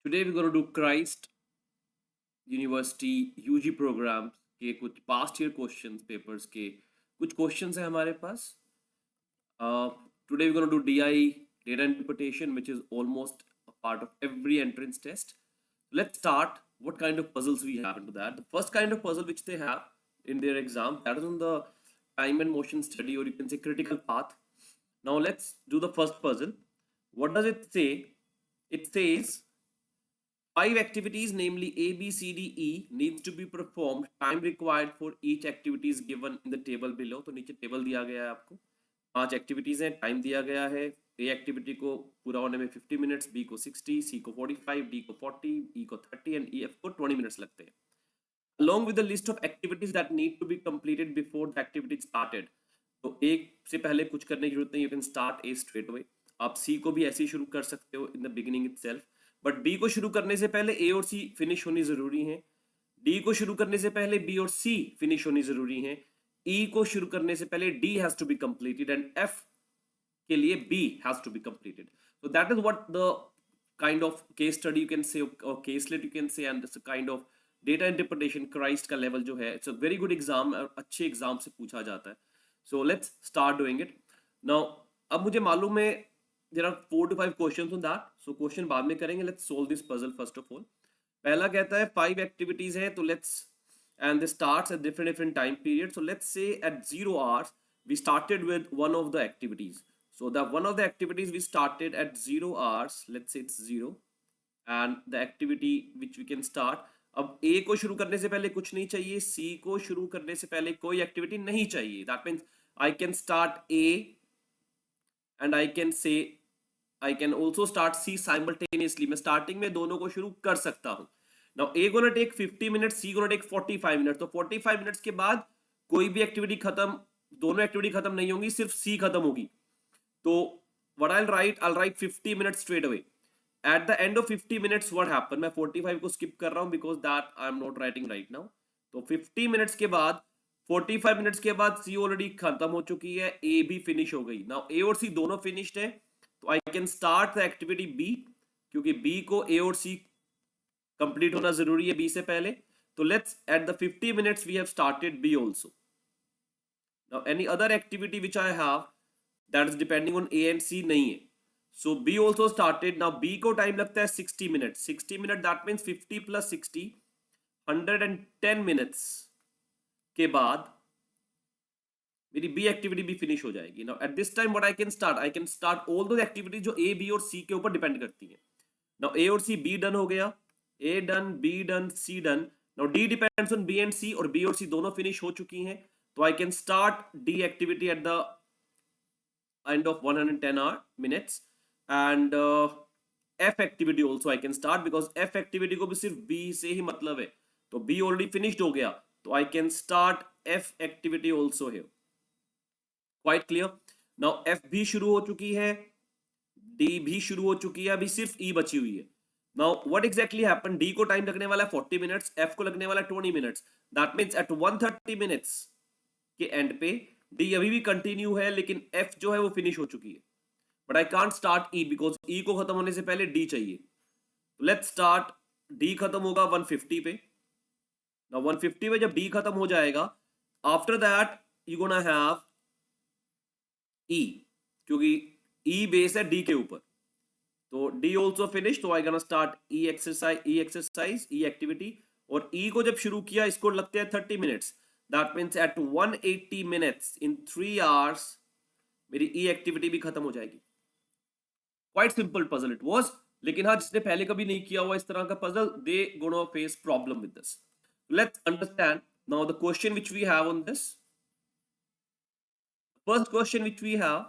Today we're going to do Christ university UG program के कुछ past year questions papers के कुछ questions हैं हमारे पास. Today we're going to do DI data interpretation, which is almost a part of every entrance test. Let's start what kind of puzzles we have into that. The first kind of puzzle which they have in their exam, that is on the time and motion study, or you can say critical path. Now let's do the first puzzle. What does it say? It says 5 activities, namely A, B, C, D, E, needs to be performed. Time required for each activity is given in the table below. तो नीचे table दिया गया है आपको. 5 activities हैं, time दिया गया है. ए एक्टिविटी को पूरा होने में 50 मिनट्स, बी को 60, सी को 45, डी को 40, ई को 30 एंड ई एफ को 20 मिनट्स लगते हैं. Along with the list of activities that need to be completed before the activity started. तो एक से पहले कुछ करने की जरूरत नहीं. You can start A straight away. आप सी को भी ऐसे ही शुरू कर सकते हो in the beginning itself. But B को शुरू करने से पहले ए और सी फिनिश होनी जरूरी है. डी को शुरू करने से पहले बी और सी फिनिश होनी जरूरी है. ई को शुरू करने से पहले D has to be completed and F के लिए B has to be completed. So that is what the kind of case study you can say, और caselet you can say, and this kind of data interpretation क्राइस्ट का level जो है, it's a very good exam और अच्छे exam से पूछा जाता है. So let's start doing it now. अब मुझे मालूम है there are 4 to 5 questions on that, so question बाद में करेंगे. let's solve this puzzle first of all. पहला कहता है 5 activities है, तो let's, and this starts at different time periods. so let's say at 0 hours we started with one of the activities. so the one of the activities we started at 0 hours, let's say it's 0, and the activity which we can start. अब A को शुरू करने से पहले कुछ नहीं चाहिए, C को शुरू करने से पहले कोई एक्टिविटी नहीं चाहिए. that means I can start A and I can say I can also start C simultaneously. मैं starting में दोनों को शुरू कर सकता हूँ. Now A gonna take 50 minutes, C gonna take 45 minutes. तो 45 minutes के बाद कोई भी एक्टिविटी खत्म, दोनों एक्टिविटी खत्म नहीं होंगी, सिर्फ C खत्म होगी. तो what I'll write 50 minutes straight away. At the end of 50 minutes what happen? मैं 45 को skip कर रहा हूँ because that I'm not writing right now. तो 50 minutes के बाद 45 minutes के बाद C ऑलरेडी खत्म हो चुकी है, A भी फिनिश हो गई. Now A और C दोनों फिनिश्ड है, तो I can start the activity B, क्योंकि बी को ए और सी कंप्लीट होना जरूरी है बी से पहले. तो let's at the 50 minutes we have started B also. Now any other activity which I have that is depending on A and C नहीं है, so B also started. Now B को time लगता है 60 minute. 60 minute that means 50 plus 60, 110 minutes के बाद मेरी B activity भी finish हो जाएगी. Now at this time what I can start all दो एक्टिविटीज जो ए बी और सी के ऊपर डिपेंड करती हैं. नाउ ए और सी, बी डन हो गया, A done, B done, C done. Now D depends on B and C, और बी और सी दोनों फिनिश हो चुकी हैं. तो I can start D activity at the end of 110 hour minutes, and F activity also I can start, because F activity को भी सिर्फ बी से ही मतलब है. तो बी ऑलरेडी फिनिश्ड हो गया, तो I can start F activity also है. Quite clear. नाउ एफ भी शुरू हो चुकी है, डी भी शुरू हो चुकी है, अभी सिर्फ ई बची हुई है. Now what exactly happen? D को टाइम लगने वाला है 40 मिनट्स, एफ को लगने वाला है 20 minutes. That means at 130 minutes के एंड पे डी अभी भी कंटिन्यू है, लेकिन एफ जो है वो फिनिश हो चुकी है. But I can't start E because E को खत्म होने से पहले डी चाहिए. Let's start. डी खत्म होगा 150 पे. नाउ 150 पे जब डी खत्म हो जाएगा, after that you gonna have E, क्योंकि ई बेस है डी के ऊपर. तो डी ऑल्सो फिनिश, तो I gonna start E exercise, E activity. और ई को जब शुरू किया, इसको लगते हैं 30 minutes. That means at 180 minutes in 3 hours मेरी ई एक्टिविटी भी खत्म हो जाएगी. Quite simple puzzle it was. लेकिन हाँ, जिसने पहले कभी नहीं किया हुआ इस तरह का puzzle, they gonna face problem with this. Let's understand now the question which we have on this. First question which we have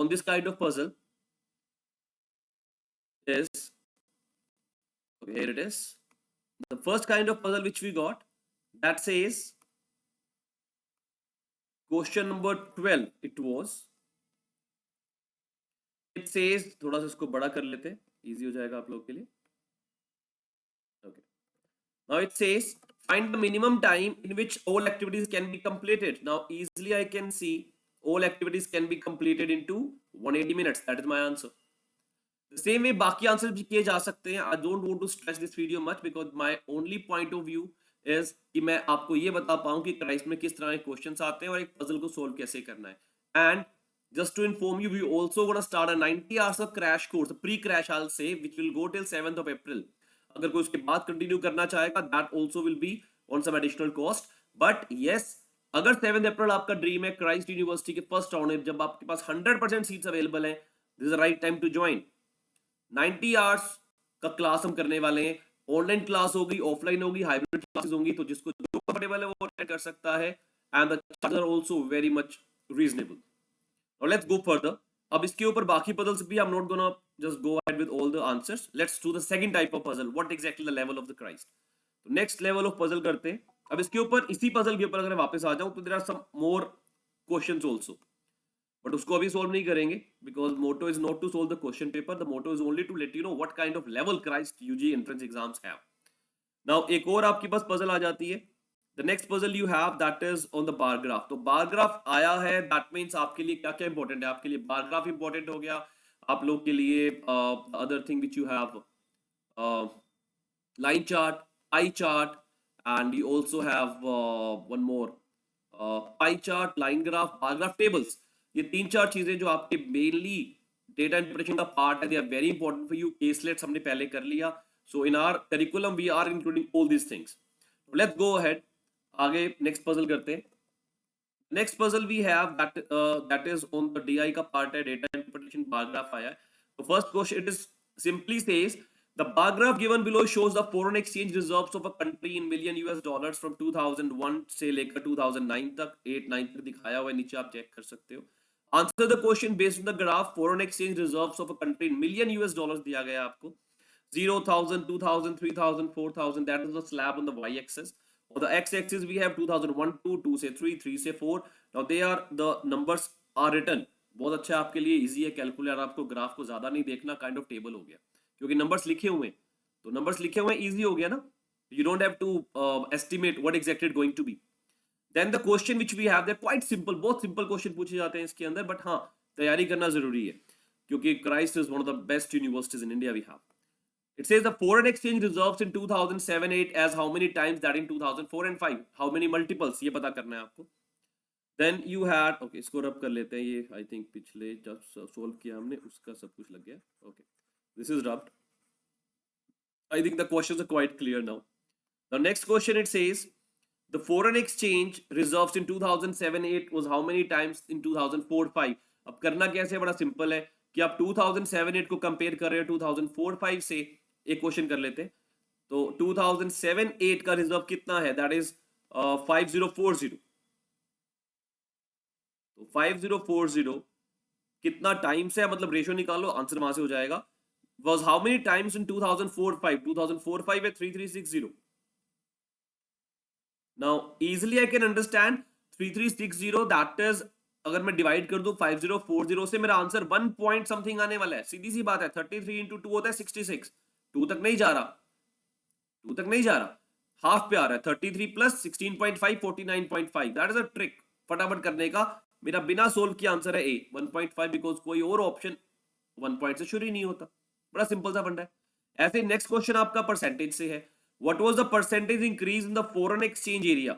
on this kind of puzzle is, okay, here it is. The first kind of puzzle which we got, that says question number 12 it was. It says, थोड़ा सा इसको बड़ा कर लेते हैं, easy हो जाएगा आप लोगों के लिए. Okay. Now it says find the minimum time in which all activities can be completed. Now easily I can see all activities can be completed into 180 minutes. That is my answer. Same way बाकी answer भी किए जा सकते हैं. I don't want to stretch this video much because my only point of view is कि मैं आपको ये बता पाऊं कि क्राइस्ट में किस तरह के क्वेश्चंस आते हैं और एक पजल को सोल्व कैसे करना है. And just to inform you, we also gonna start a 90 hours of crash course, pre-crash I'll say, which will go till 7th of April. अगर कोई उसके बाद कंटिन्यू करना चाहेगा, that also will be on some additional cost. But yes, अगर 7th April आपका dream है Christ university के फर्स्ट राउंड में, जब आपके पास 100% सीट्स अवेलेबल हैं, this is the right time to join. 90 hours का क्लास हम करने वाले हैं. ऑनलाइन क्लास होगी, ऑफलाइन होगी, हाइब्रिड क्लासेस होंगी, तो जिसको जो कंफर्टेबल है वो अटेंड कर सकता है. And the charges are also very much reasonable. Now let's go further. अब इसके ऊपर बाकी puzzles भी I'm not gonna just go ahead with all the answers. Let's do the second type of puzzle. What exactly the level of the Christ? तो next level of puzzle करते हैं. अब इसके ऊपर इसी puzzle के ऊपर अगर वापस आ जाऊं तो there are some more questions also. But उसको अभी solve नहीं करेंगे because motto is not to solve the question paper. The motto is only to let you know what kind of level Christ UG entrance exams have. Now एक और आपके पास puzzle आ जाती है. The next puzzle you have that is on the bar graph. तो bar graph आया है, that means आपके लिए क्या क्या important है. आपके लिए bar graph important हो गया. आप लोग के लिए other thing which you have line chart, pie chart, and you also have one more pie chart, line graph, bar graph, tables. ये तीन चार चीजें जो आपके mainly data interpretation का part है, they are very important for you. Caselets हमने पहले कर लिया. So in our curriculum we are including all these things. Let's go ahead. आगे नेक्स्ट पजल करते हैं. Next puzzle we have that is on the DI का part है, data interpretation bar graph आया है. तो first question it is simply says the bar graph given below shows the foreign exchange reserves of a country in million US dollars from 2001 से लेकर 2009 तक 8-9 तक दिखाया हुआ है. नीचे आप चेक कर सकते हो. Answer the question based on the graph. Foreign exchange reserves of a country in million US dollars दिया गया आपको. 0,000, 2,000, 3,000, 4,000. That is the slab on the Y axis. On the x-axis we have 2001 to 2 से 3, 3 से 4. Now they are the numbers are written. बहुत अच्छा आपके लिए easy है कैलकुलेटर. आपको ग्राफ को ज्यादा नहीं देखना, काइंड ऑफ टेबल हो गया क्योंकि नंबर्स लिखे हुए हैं. तो नंबर्स लिखे हुए हैं, इजी हो गया ना. You don't have to estimate what exactly it going to be. Then the question which we have, they're quite simple. बहुत simple question पूछे जाते हैं इसके अंदर, but हाँ तैयारी करना जरूरी है क्योंकि Christ is one of the best universities in India we have. It says the foreign exchange reserves in 2007-8 as how many times that in 2004 and 5. How many multiples ये पता करना है आपको. Then you had okay, इसको रब कर लेते हैं. ये I think पिछले जब सोल्व किया हमने उसका सब कुछ लग गया. Okay, this is rubbed. I think the questions are quite clear now. The next question it says the foreign exchange reserves in 2007-8 was how many times in 2004-5. अब करना कैसे, बड़ा सिंपल है कि आप 2007-8 को कंपेयर कर रहे हो 2004-5 से. एक क्वेश्चन कर लेते हैं. तो 2007-8 का रिजर्व कितना है, दैट इज 5040. तो 5040 कितना टाइम्स है, मतलब रेशियो निकालो, आंसर वहां से हो जाएगा. Was how many times in 2004-5. 2004-5 है 3360. Now easily I can understand 3360 that is, अगर मैं डिवाइड कर दूं 5040 से, मेरा आंसर 1 पॉइंट समथिंग आने वाला है. सीधी सी बात है. 33 इंटू 2 होता है 66. 2 तक नहीं जा रहा, 2 तक नहीं जा रहा, हाफ पे आ रहा है. 33 plus 16.5 49.5. That is a trick फटाफट करने का. मेरा बिना सोल्व किया आंसर है ए 1.5 बिकॉज कोई और ऑप्शन 1 पॉइंट से शुरू ही नहीं होता. बड़ा सिंपल सा फंडा है. ऐसे नेक्स्ट क्वेश्चन आपका परसेंटेज से है. What was the percentage increase in the foreign exchange area.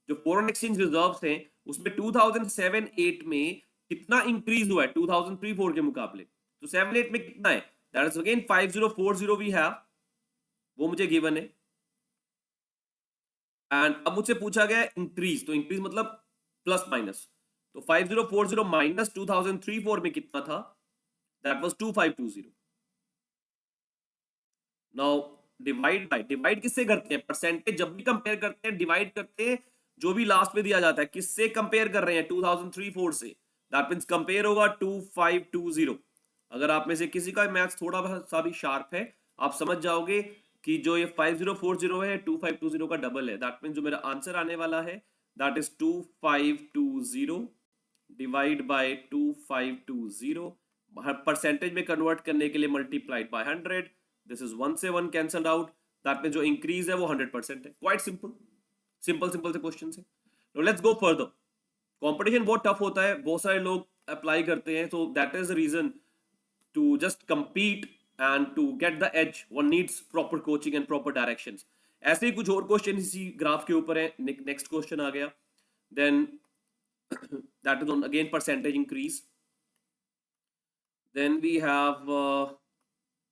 जो फॉरेन एक्सचेंज रिजर्व्स हैं उसमें 2007-8 में कितना इंक्रीज हुआ है 2003-4 के मुकाबले. तो 7-8 में कितना है, that is again 5040 we have, वो मुझे गिवन है. एंड अब मुझसे पूछा गया इंक्रीज. तो इंक्रीज मतलब प्लस माइनस. तो 5040 माइनस 2003-4 में कितना था, that was 2520. Now divide by, divide किससे करते हैं, परसेंटेज जब भी कंपेयर करते हैं डिवाइड करते हैं जो भी लास्ट में दिया जाता है. किससे कंपेयर कर रहे हैं, 2003-4 से. दैट मींस कंपेयर होगा 2520. अगर आप में से किसी का मैथ्स थोड़ा सा भी शार्प है, आप समझ जाओगे कि जो ये 5040 है 2520 का डबल है. दैट मींस जो मेरा आंसर आने वाला है that is 2520 divide by 2520. Percentage में कन्वर्ट करने के लिए मल्टीप्लाइड बाय 100. दिस इज 1 से 1 कैंसल्ड आउट. दैट मींस जो इंक्रीज है वो 100% है. क्वाइट सिंपल, सिंपल सिंपल से क्वेश्चन है. तो लेट्स गो फर्दर. कंपटीशन बहुत टफ होता है, बहुत सारे लोग अप्लाई करते हैं, तो that is the reason to just compete and to get the edge, one needs proper coaching and proper directions. ऐसे ही कुछ और क्वेश्चन इसी ग्राफ के ऊपर है. नेक्स्ट क्वेश्चन आ गया. Then that is on again percentage increase. Then we have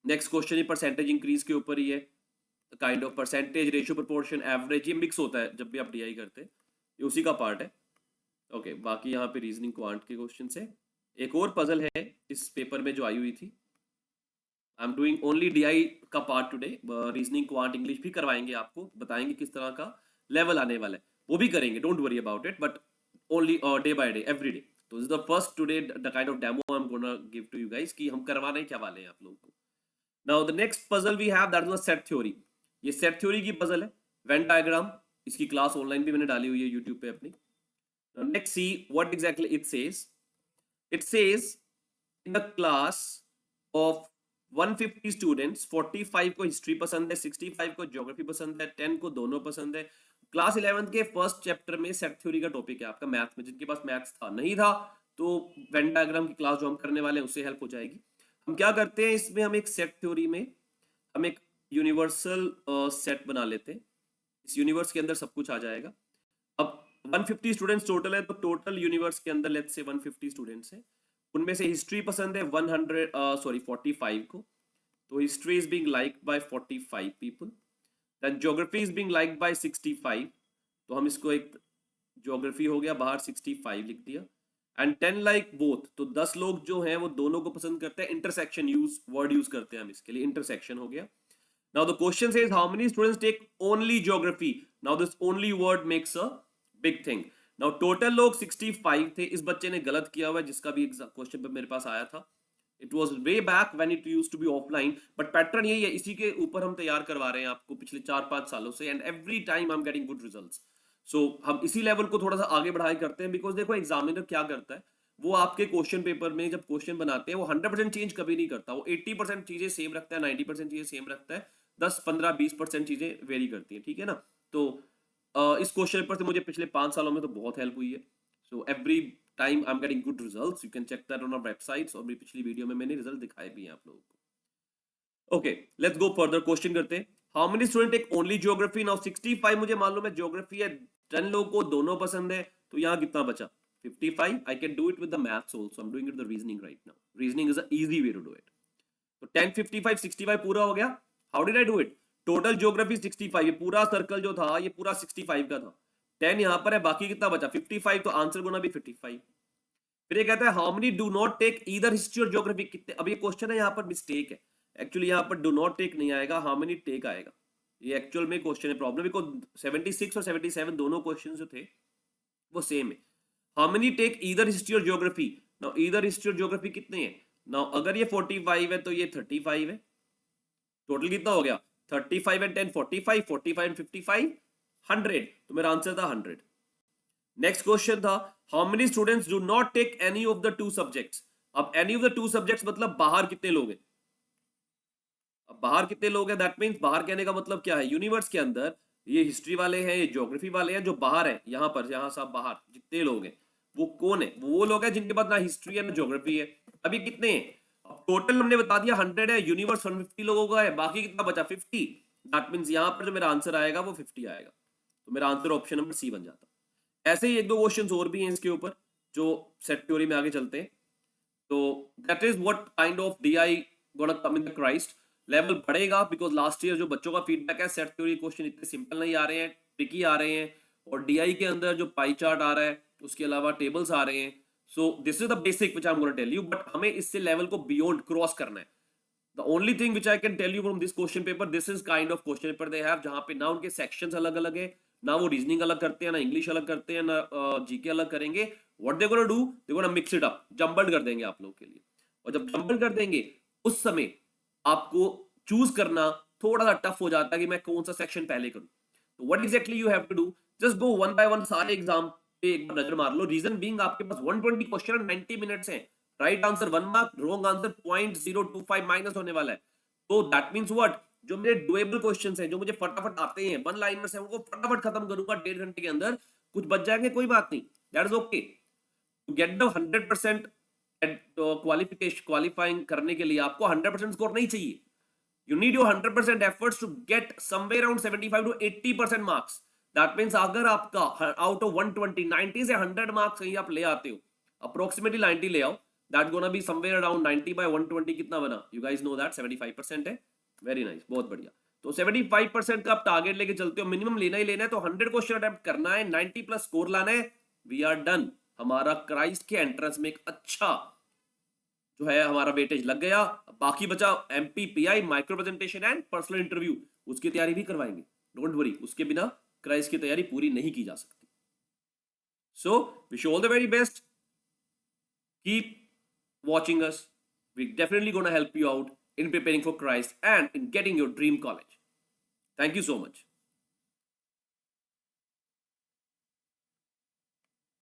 next question he percentage increase के ऊपर ही है. Kind of percentage, ratio, proportion, average, ये मिक्स होता है जब भी आप डीआई करते हैं, ये उसी का पार्ट है. ओके, बाकी यहाँ पे रीजनिंग क्वांट के क्वेश्चन है. एक और पजल है इस पेपर में जो आई हुई थी. I am doing only DI का part today. Reasoning quant English भी करवाएंगे, आपको बताएंगे किस तरह का लेवल आने वाला है, वो भी करेंगे, don't worry about it, but only day by day, every day. तो this is the first today the kind of demo I am gonna give to you guys कि हम करवाने क्या वाले हैं आप लोगों को. Now the next puzzle we have that is the set theory. ये सेट थ्योरी की पजल है. वेन डायग्राम, इसकी क्लास ऑनलाइन भी मैंने डाली हुई है यूट्यूब पे अपनी. Next see what exactly it says. It says in the class of 150 students, 45 को हिस्ट्री पसंद है, 65 को ज्योग्राफी पसंद है, 10 को दोनों पसंद है. क्लास 11 के फर्स्ट चैप्टर में सेट थ्योरी का टॉपिक है आपका मैथ में. जिनके पास मैथ्स था, नहीं था, तो वेन डायग्राम की क्लास जो हम करने वाले हैं उससे हेल्प हो जाएगी. हम क्या करते हैं इसमें, हम एक सेट थ्योरी में हम एक यूनिवर्सल सेट बना लेते हैं. इस यूनिवर्स के अंदर सब कुछ आ जाएगा. अब 150 स्टूडेंट्स टोटल है, तो टोटल यूनिवर्स के अंदर लेट्स से 150 स्टूडेंट्स हैं. उनमें से हिस्ट्री पसंद है 45 को, तो history is being liked by 45 people. Then geography is being liked by 65, तो हम इसको एक ज्योग्राफी हो गया बाहर 65 लिख दिया. एंड 10 लाइक बोथ, तो 10 लोग जो हैं वो दोनों को पसंद करते हैं. इंटरसेक्शन वर्ड यूज करते हैं हम इसके लिए, इंटरसेक्शन हो गया. Now the question says how many students take only geography. Now this only word makes a big thing. Now total लोग 65 थे. इस बच्चे ने गलत किया हुआ है, जिसका भी क्वेश्चन पे मेरे पास आया था. It was way back when it used to be offline, but pattern यही है, इसी के ऊपर हम तैयार करवा रहे हैं आपको पिछले 4-5 सालों से, and every time I'm getting good results. So हम इसी लेवल को थोड़ा सा आगे बढ़ाई करते हैं, बिकॉज देखो एग्जामिनर क्या करता है, वो आपके क्वेश्चन पेपर में जब क्वेश्चन बनाते हैं वो 100% चेंज कभी नहीं करता. वो 80% चीजें सेम रखता है, 90% चीजें सेम रखता है, 10-15-20% चीजें वेरी करती है. ठीक है ना. तो इस क्वेश्चन पेपर से मुझे पिछले 5 सालों में तो बहुत हेल्प हुई है. So every time I am getting good results. You can check that on our websites, और मेरी पिछली वीडियो में मैंने रिजल्ट दिखाए भी हैं आप लोगों को. Okay, let's go further. Question करते हैं. How many student take only geography. Now 65 मुझे मालूम है ज्योग्राफी है, 10 लोगों को दोनों पसंद है, तो यहाँ कितना बचा 55. I can do it with the maths also. I am doing it the reasoning right now. Reasoning is a easy way to do it. तो 10 55 65 पूरा हो गया. How did I do it. Total geography 65, ये पूरा circle जो था ये पूरा 65 का था. 10 यहां पर है, बाकी कितना बचा 55, तो आंसर गुना भी 55. फिर ये कहता है how many do not take either history और ज्योग्राफी. कितने, अब ये क्वेश्चन है यहाँ पर मिस्टेक है. एक्चुअली यहाँ पर डू नॉट टेक नहीं आएगा, हाउ मेनी टेक आएगा. ये एक्चुअल में क्वेश्चन है प्रॉब्लम, बिकॉज 76 और 77 दोनों क्वेश्चन जो थे वो सेम है. How many take either history और ज्योग्राफी. नाउ ईदर हिस्ट्री और ज्योग्राफी कितने हैं. नाउ अगर ये 45 है तो ये 35 है. टोटल कितना हो गया 35 एंड 10 45, 45 एंड 55 100. तो मेरा आंसर था 100. नेक्स्ट क्वेश्चन था how many students do not take any of the 2 subjects. अब एनी ऑफ द 2 सब्जेक्ट्स मतलब बाहर कितने लोग हैं. अब बाहर कितने लोग हैं, दैट मींस बाहर कहने का मतलब क्या है, यूनिवर्स के अंदर ये हिस्ट्री वाले हैं, ये ज्योग्राफी वाले हैं, जो बाहर है यहाँ पर, यहाँ सब बाहर जितने लोग हैं वो कौन है. वो लोग हैं जिनके पास ना हिस्ट्री है ना ज्योग्राफी है. अभी कितने हैं. अब टोटल हमने बता दिया 100 है, यूनिवर्स 150 लोगों का है, बाकी कितना बचा 50. दैट मींस यहाँ पर जो मेरा आंसर आएगा वो 50 आएगा. तो मेरा आंसर ऑप्शन नंबर सी बन जाता. ऐसे ही 1-2 क्वेश्चंस और भी हैं इसके ऊपर जो सेट थ्योरी में आगे चलते हैं. तो that is what kind of DI gonna come in the Christ. Level बढ़ेगा बिकॉज लास्ट ईयर जो बच्चों का फीडबैक है, सेट थ्योरी क्वेश्चन इतने सिंपल नहीं आ रहे हैं, ट्रिकी आ रहे हैं, और डीआई के अंदर जो पाई चार्ट आ रहा है उसके अलावा टेबल्स आ रहे हैं. So this is the basic which I am gonna tell you, but हमें इससे लेवल को बियॉन्ड क्रॉस करना है. The only thing which I can tell you from this question paper, this is kind of question paper they have, जहां पे ना उनके sections अलग अलग है, ना वो रीजनिंग अलग करते हैं, ना इंग्लिश अलग करते हैं, ना जीके अलग करेंगे. What they gonna do, they gonna mix it up, jumbled कर देंगे आप लोगों के लिए. और जब जंबल कर देंगे उस समय आपको चूज करना थोड़ा सा टफ हो जाता है कि मैं कौन सा सेक्शन पहले करूं. तो what exactly you have to do, just go one by one सारे एग्जाम पे एक बार नजर मार लो. रीजन बीइंग आपके पास 120 क्वेश्चन और 90 मिनट्स हैं. Right answer 1 mark, wrong answer 0.025 minus होने वाला है. तो दैट मींस व्हाट, जो मेरे डुएबल क्वेश्चंस हैं, जो मुझे फटाफट आते हैं, वन लाइनर्स हैं, उनको फटाफट खत्म करूंगा 1.5 घंटे के अंदर. कुछ बच जाएंगे कोई बात नहीं, that is okay. To get the 100% qualifying करने के लिए आपको 100% स्कोर नहीं चाहिए. You need your 100% efforts to get somewhere around 75 to 80% marks. That means अगर आपका out of 120 90 से 100 marks कहीं आप ले आते हो, approximately 90 ले आओ, that gonna be somewhere around 90 by 120 कितना बना? You guys know that 75% है. Very nice, बहुत बढ़िया. तो 75% का आप टारगेट लेके चलते हो, मिनिमम लेना ही लेना है, तो 100 क्वेश्चन अटेम्प्ट करना है, 90 प्लस स्कोर लाना है. We are done. हमारा क्राइस्ट के एंट्रेंस में एक अच्छा जो है हमारा वेटेज लग गया. बाकी बचा MPPI, micro presentation and personal interview. उसकी तैयारी भी करवाएंगे, डोंट वरी. उसके बिना क्राइस्ट की तैयारी पूरी नहीं की जा सकती. So wish you all the very best. Keep watching us. We're definitely going to help you out in preparing for Christ and in getting your dream college. Thank you so much.